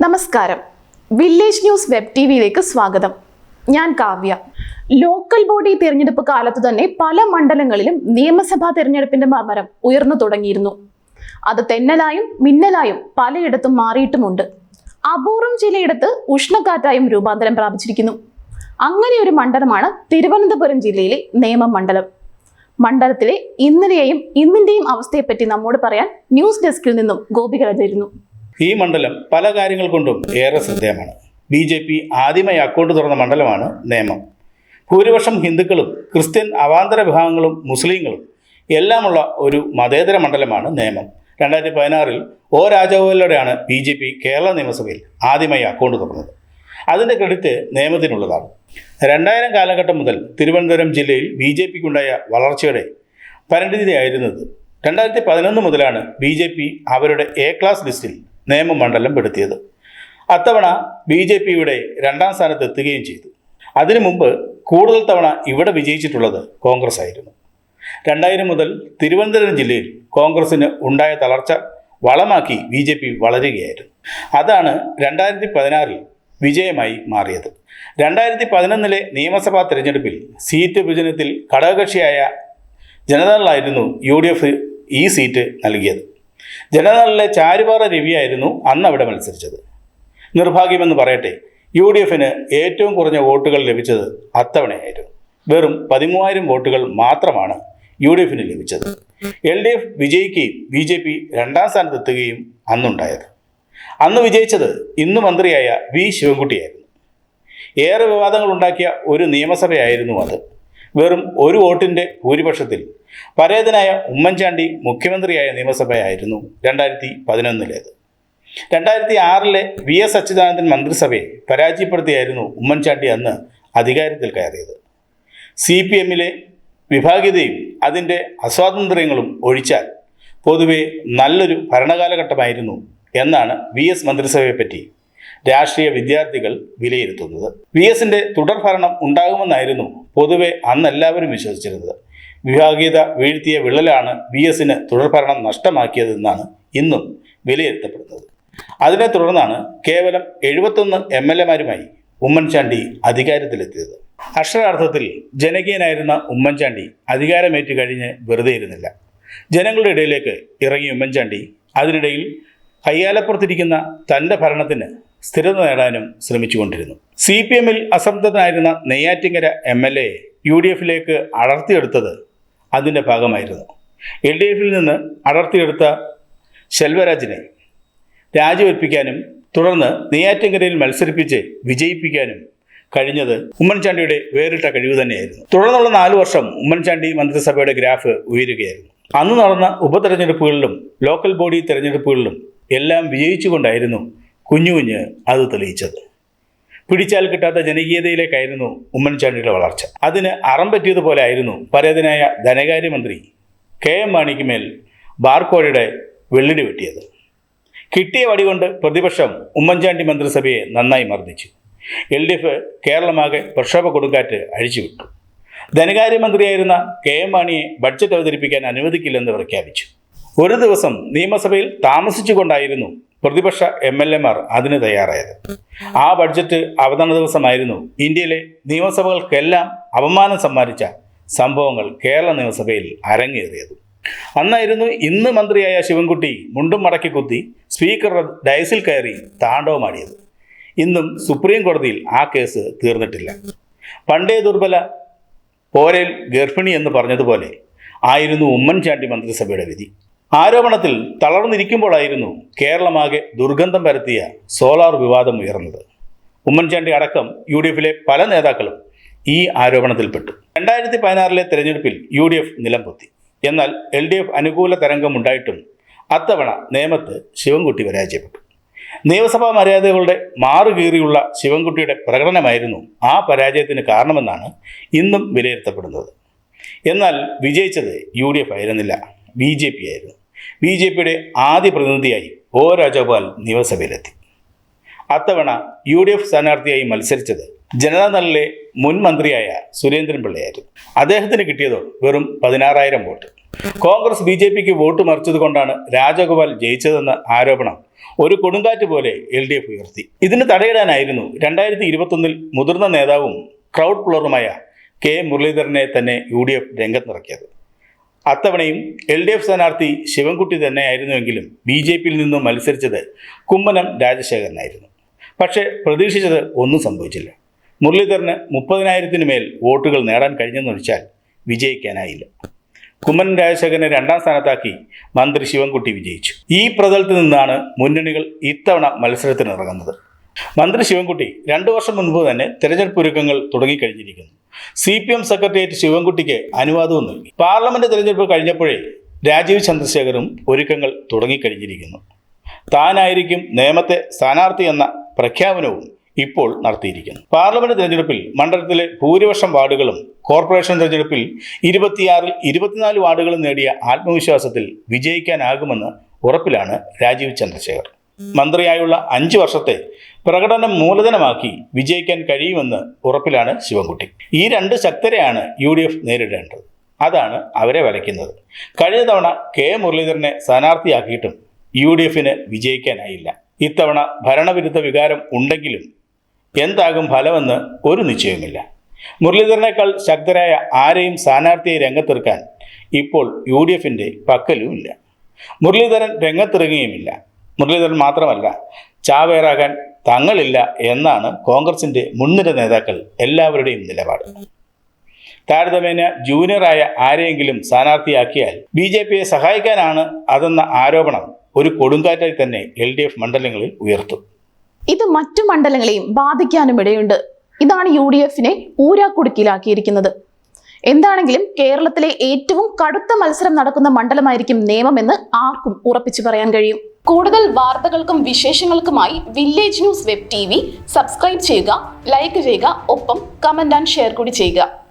നമസ്കാരം. Village news web ടിവിയിലേക്ക് സ്വാഗതം. ഞാൻ കാവ്യ. ലോക്കൽ ബോഡി തിരഞ്ഞെടുപ്പ് കാലത്തു തന്നെ പല മണ്ഡലങ്ങളിലും നിയമസഭാ തിരഞ്ഞെടുപ്പിന്റെ മർമ്മരം ഉയർന്നു തുടങ്ങിയിരുന്നു. അത് തെന്നലായും മിന്നലായും പലയിടത്തും മാറിയിട്ടുമുണ്ട്. അപൂർവം ചിലയിടത്ത് ഉഷ്ണക്കാറ്റായും രൂപാന്തരം പ്രാപിച്ചിരിക്കുന്നു. അങ്ങനെ ഒരു മണ്ഡലമാണ് തിരുവനന്തപുരം ജില്ലയിലെ നേമം മണ്ഡലം. മണ്ഡലത്തിലെ ഇന്നലെയും ഇന്നിന്റെയും അവസ്ഥയെപ്പറ്റി നമ്മോട് പറയാൻ ന്യൂസ് ഡെസ്കിൽ നിന്നും ഗോപികരാജായിരുന്നു. ഈ മണ്ഡലം പല കാര്യങ്ങൾ കൊണ്ടും ഏറെ ശ്രദ്ധേയമാണ്. BJP ആദ്യമായി അക്കൗണ്ട് തുറന്ന മണ്ഡലമാണ് നേമം. ഭൂരിപക്ഷം ഹിന്ദുക്കളും ക്രിസ്ത്യൻ അവാന്തര വിഭാഗങ്ങളും മുസ്ലിങ്ങളും എല്ലാമുള്ള ഒരു മതേതര മണ്ഡലമാണ് നേമം. 2016 ഒ രാജഗോപാലിലൂടെയാണ് BJP കേരള നിയമസഭയിൽ ആദ്യമായി അക്കൗണ്ട് തുറന്നത്. അതിൻ്റെ ക്രെഡിറ്റ് നേമത്തിനുള്ളതാണ്. 2000 കാലഘട്ടം മുതൽ തിരുവനന്തപുരം ജില്ലയിൽ BJPക്കുണ്ടായ വളർച്ചയുടെ പരിണിതിയായിരുന്നത് 2011 മുതലാണ് BJP അവരുടെ A ക്ലാസ് ലിസ്റ്റിൽ നേമം മണ്ഡലം പെടുത്തിയത്. അത്തവണ BJPയുടെ 2ാം സ്ഥാനത്ത് എത്തുകയും ചെയ്തു. അതിനു മുമ്പ് കൂടുതൽ തവണ ഇവിടെ വിജയിച്ചിട്ടുള്ളത് കോൺഗ്രസ് ആയിരുന്നു. 2000 മുതൽ തിരുവനന്തപുരം ജില്ലയിൽ കോൺഗ്രസിന് ഉണ്ടായ തളർച്ച വളമാക്കി BJP വളരുകയായിരുന്നു. അതാണ് 2016 വിജയമായി മാറിയത്. 2011 നിയമസഭാ തെരഞ്ഞെടുപ്പിൽ സീറ്റ് വിഭജനത്തിൽ ഘടകകക്ഷിയായ ജനതാദളായിരുന്നു UDF ഈ സീറ്റ് നൽകിയത്. ജനതാദളിലെ ചാരുപാറ രവിയായിരുന്നു അന്ന് അവിടെ മത്സരിച്ചത്. നിർഭാഗ്യമെന്ന് പറയട്ടെ, UDFന് ഏറ്റവും കുറഞ്ഞ വോട്ടുകൾ ലഭിച്ചത് അത്തവണയായിരുന്നു. വെറും 13,000 വോട്ടുകൾ മാത്രമാണ് UDFന് ലഭിച്ചത്. LDF വിജയിക്കുകയും BJP 2ാം സ്ഥാനത്തെത്തുകയും അന്നുണ്ടായത്. അന്ന് വിജയിച്ചത് ഇന്ന് മന്ത്രിയായ V ശിവൻകുട്ടിയായിരുന്നു. ഏറെ വിവാദങ്ങൾ ഉണ്ടാക്കിയ ഒരു നിയമസഭയായിരുന്നു അത്. വെറും ഒരു വോട്ടിൻ്റെ ഭൂരിപക്ഷത്തിൽ പരേതനായ ഉമ്മൻചാണ്ടി മുഖ്യമന്ത്രിയായ നിയമസഭയായിരുന്നു 2011. 2006 VS അച്യുതാനന്ദൻ മന്ത്രിസഭയെ പരാജയപ്പെടുത്തിയായിരുന്നു ഉമ്മൻചാണ്ടി അന്ന് അധികാരത്തിൽ കയറിയത്. CPMലെ വിഭാഗീയതയും അതിൻ്റെ അസ്വാതന്ത്ര്യങ്ങളും ഒഴിച്ചാൽ പൊതുവെ നല്ലൊരു ഭരണകാലഘട്ടമായിരുന്നു എന്നാണ് VS മന്ത്രിസഭയെപ്പറ്റി രാഷ്ട്രീയ വിദ്യാർത്ഥികൾ വിലയിരുത്തുന്നത്. VSന്റെ തുടർഭരണം ഉണ്ടാകുമെന്നായിരുന്നു പൊതുവെ അന്നെല്ലാവരും വിശ്വസിച്ചിരുന്നത്. വിഭാഗീയത വീഴ്ത്തിയ വിള്ളലാണ് VSന് തുടർഭരണം നഷ്ടമാക്കിയതെന്നാണ് ഇന്നും വിലയിരുത്തപ്പെടുന്നത്. അതിനെ തുടർന്നാണ് കേവലം 71 MLAമാരുമായി ഉമ്മൻചാണ്ടി അധികാരത്തിലെത്തിയത്. അക്ഷരാർത്ഥത്തിൽ ജനകീയനായിരുന്ന ഉമ്മൻചാണ്ടി അധികാരമേറ്റു കഴിഞ്ഞ് വെറുതെ ഇരുന്നില്ല. ജനങ്ങളുടെ ഇടയിലേക്ക് ഇറങ്ങിയ ഉമ്മൻചാണ്ടി അതിനിടയിൽ കയ്യാലപ്പുറത്തിരിക്കുന്ന തൻ്റെ ഭരണത്തിന് സ്ഥിരത നേടാനും ശ്രമിച്ചുകൊണ്ടിരുന്നു. CPMൽ അസംതൃപ്തനായിരുന്ന നെയ്യാറ്റിങ്കര MLA UDFലേക്ക് അടർത്തിയെടുത്തത് അതിൻ്റെ ഭാഗമായിരുന്നു. LDFൽ നിന്ന് അടർത്തിയെടുത്ത ശെൽവരാജിനെ രാജിവെപ്പിക്കാനും തുടർന്ന് നെയ്യാറ്റിങ്കരയിൽ മത്സരിപ്പിച്ച് വിജയിപ്പിക്കാനും കഴിഞ്ഞത് ഉമ്മൻചാണ്ടിയുടെ വേറിട്ട കഴിവ് തന്നെയായിരുന്നു. തുടർന്നുള്ള 4 വർഷം ഉമ്മൻചാണ്ടി മന്ത്രിസഭയുടെ ഗ്രാഫ് ഉയരുകയായിരുന്നു. അന്ന് നടന്ന ഉപതെരഞ്ഞെടുപ്പുകളിലും ലോക്കൽ ബോഡി തെരഞ്ഞെടുപ്പുകളിലും എല്ലാം വിജയിച്ചുകൊണ്ടായിരുന്നു കുഞ്ഞു അത് തെളിയിച്ചത്. പിടിച്ചാൽ കിട്ടാത്ത ജനകീയതയിലേക്കായിരുന്നു ഉമ്മൻചാണ്ടിയുടെ വളർച്ച. അതിന് അറം പറ്റിയതുപോലെ ആയിരുന്നു പരേതനായ ധനകാര്യമന്ത്രി KM മാണിക്ക് മേൽ ബാർക്കോഴയുടെ വെള്ളിടി വെട്ടിയത്. കിട്ടിയ വടികൊണ്ട് പ്രതിപക്ഷം ഉമ്മൻചാണ്ടി മന്ത്രിസഭയെ നന്നായി മർദ്ദിച്ചു. LDF കേരളമാകെ പ്രക്ഷോഭ കൊടുങ്കാറ്റ് അഴിച്ചുവിട്ടു. ധനകാര്യമന്ത്രിയായിരുന്ന KM മാണിയെ ബഡ്ജറ്റ് അവതരിപ്പിക്കാൻ അനുവദിക്കില്ലെന്ന് പ്രഖ്യാപിച്ചു. ഒരു ദിവസം നിയമസഭയിൽ താമസിച്ചുകൊണ്ടായിരുന്നു പ്രതിപക്ഷ MLAമാർ അതിന് തയ്യാറായത്. ആ ബഡ്ജറ്റ് അവതരണ ദിവസമായിരുന്നു ഇന്ത്യയിലെ നിയമസഭകൾക്കെല്ലാം അപമാനം സമ്മാനിച്ച സംഭവങ്ങൾ കേരള നിയമസഭയിൽ അരങ്ങേറിയത്. അന്നായിരുന്നു ഇന്ന് മന്ത്രിയായ ശിവൻകുട്ടി മുണ്ടും മടക്കി കുത്തി സ്പീക്കറുടെ ഡയസിൽ കയറി താണ്ഡവമാടിയത്. ഇന്നും സുപ്രീം കോടതിയിൽ ആ കേസ് തീർന്നിട്ടില്ല. പണ്ടേ ദുർബല പോരേൽ ഗർഭിണി എന്ന് പറഞ്ഞതുപോലെ ആയിരുന്നു ഉമ്മൻചാണ്ടി മന്ത്രിസഭയുടെ വിധി. ആരോപണത്തിൽ തളർന്നിരിക്കുമ്പോഴായിരുന്നു കേരളമാകെ ദുർഗന്ധം പരത്തിയ സോളാർ വിവാദം ഉയർന്നത്. ഉമ്മൻചാണ്ടി അടക്കം UDFലെ പല നേതാക്കളും ഈ ആരോപണത്തിൽപ്പെട്ടു. 2016 തെരഞ്ഞെടുപ്പിൽ UDF നിലംപൊത്തി. എന്നാൽ LDF അനുകൂല തരംഗം ഉണ്ടായിട്ടും അത്തവണ നേമത്ത് ശിവൻകുട്ടി പരാജയപ്പെട്ടു. നിയമസഭാ മര്യാദകളുടെ മാറുകീറിയുള്ള ശിവൻകുട്ടിയുടെ പ്രകടനമായിരുന്നു ആ പരാജയത്തിന് കാരണമെന്നാണ് ഇന്നും വിലയിരുത്തപ്പെടുന്നത്. എന്നാൽ വിജയിച്ചത് UDF ആയിരുന്നില്ല, BJP ആയിരുന്നു. BJPയുടെ ആദ്യ പ്രതിനിധിയായി ഒ രാജഗോപാൽ നിയമസഭയിലെത്തി. അത്തവണ UDF സ്ഥാനാർത്ഥിയായി മത്സരിച്ചത് ജനതാദളിലെ മുൻ മന്ത്രിയായ സുരേന്ദ്രൻ പിള്ളയായിരുന്നു. അദ്ദേഹത്തിന് കിട്ടിയതോ വെറും 16,000 വോട്ട്. കോൺഗ്രസ് BJPക്ക് വോട്ട് മറിച്ചതുകൊണ്ടാണ് രാജഗോപാൽ ജയിച്ചതെന്ന ആരോപണം ഒരു കൊടുങ്കാറ്റ് പോലെ LDF ഉയർത്തി. ഇതിന് തടയിടാനായിരുന്നു 2021 മുതിർന്ന നേതാവും ക്രൗഡ് പുള്ളറുമായ കെ മുരളീധരനെ തന്നെ UDF രംഗത്തിറക്കിയത്. അത്തവണയും LDF സ്ഥാനാർത്ഥി ശിവൻകുട്ടി തന്നെയായിരുന്നുവെങ്കിലും BJPയിൽ നിന്നും മത്സരിച്ചത് കുമ്മനം രാജശേഖരനായിരുന്നു. പക്ഷേ പ്രതീക്ഷിച്ചത് ഒന്നും സംഭവിച്ചില്ല. മുരളീധരന് 30,000-ന് മേൽ വോട്ടുകൾ നേടാൻ കഴിഞ്ഞെന്നൊഴിച്ചാൽ വിജയിക്കാനായില്ല. കുമ്മനം രാജശേഖരനെ 2ാം സ്ഥാനത്താക്കി മന്ത്രി ശിവൻകുട്ടി വിജയിച്ചു. ഈ പ്രതലത്തിൽ നിന്നാണ് മുന്നണികൾ ഇത്തവണ മത്സരത്തിനിറങ്ങുന്നത്. മന്ത്രി ശിവൻകുട്ടി 2 വർഷം മുൻപ് തന്നെ തെരഞ്ഞെടുപ്പ് ഒരുക്കങ്ങൾ തുടങ്ങിക്കഴിഞ്ഞിരിക്കുന്നു. CPM സെക്രട്ടേറിയറ്റ് ശിവൻകുട്ടിക്ക് അനുവാദവും നൽകി. പാർലമെന്റ് തെരഞ്ഞെടുപ്പ് കഴിഞ്ഞപ്പോഴേ രാജീവ് ചന്ദ്രശേഖറും ഒരുക്കങ്ങൾ തുടങ്ങിക്കഴിഞ്ഞിരിക്കുന്നു. താനായിരിക്കും നേമത്തെ സ്ഥാനാർത്ഥി എന്ന പ്രഖ്യാപനവും ഇപ്പോൾ നടത്തിയിരിക്കുന്നു. പാർലമെന്റ് തെരഞ്ഞെടുപ്പിൽ മണ്ഡലത്തിലെ ഭൂരിപക്ഷം വാർഡുകളും കോർപ്പറേഷൻ തെരഞ്ഞെടുപ്പിൽ 26-ൽ 24 വാർഡുകളും നേടിയ ആത്മവിശ്വാസത്തിൽ വിജയിക്കാനാകുമെന്ന് ഉറപ്പിലാണ് രാജീവ് ചന്ദ്രശേഖർ. മന്ത്രിയായുള്ള 5 വർഷത്തെ പ്രകടനം മൂലധനമാക്കി വിജയിക്കാൻ കഴിയുമെന്ന് ഉറപ്പിലാണ് ശിവൻകുട്ടി. ഈ 2 ശക്തരെയാണ് UDF നേരിടേണ്ടത്. അതാണ് അവരെ വലയ്ക്കുന്നത്. കഴിഞ്ഞ തവണ കെ മുരളീധരനെ സ്ഥാനാർത്ഥിയാക്കിയിട്ടും UDFന് വിജയിക്കാനായില്ല. ഇത്തവണ ഭരണവിരുദ്ധ വികാരം ഉണ്ടെങ്കിലും എന്താകും ഫലമെന്ന് ഒരു നിശ്ചയവുമില്ല. മുരളീധരനേക്കാൾ ശക്തരായ ആരെയും സ്ഥാനാർത്ഥിയെ രംഗത്തിറക്കാൻ ഇപ്പോൾ UDFന്റെ പക്കലുമില്ല. മുരളീധരൻ രംഗത്തിറങ്ങുകയുമില്ല. മുരളീധരൻ മാത്രമല്ല, ചാവേറാകാൻ തങ്ങളില്ല എന്നാണ് കോൺഗ്രസിന്റെ മുൻനിര നേതാക്കൾ എല്ലാവരുടെയും നിലപാട്. താരതമ്യേന ജൂനിയറായ ആരെയെങ്കിലും സ്ഥാനാർത്ഥിയാക്കിയാൽ BJPയെ സഹായിക്കാനാണ് അതെന്ന ആരോപണം ഒരു കൊടുങ്കാറ്റായി തന്നെ LDF മണ്ഡലങ്ങളിൽ ഉയർത്തും. ഇത് മറ്റു മണ്ഡലങ്ങളെയും ബാധിക്കാനും ഇടയുണ്ട്. ഇതാണ് UDFനെ ഊരാക്കുടുക്കിലാക്കിയിരിക്കുന്നത്. എന്താണെങ്കിലും കേരളത്തിലെ ഏറ്റവും കടുത്ത മത്സരം നടക്കുന്ന മണ്ഡലമായിരിക്കും നേമമെന്ന് ആർക്കും ഉറപ്പിച്ചു പറയാൻ കഴിയും. കൂടുതൽ വാർത്തകൾക്കും വിശേഷങ്ങൾക്കുമായി village news web TV subscribe ചെയ്യുക, ലൈക്ക് ചെയ്യുക, ഒപ്പം കമന്റ് ആൻഡ് ഷെയർ കൂടി ചെയ്യുക.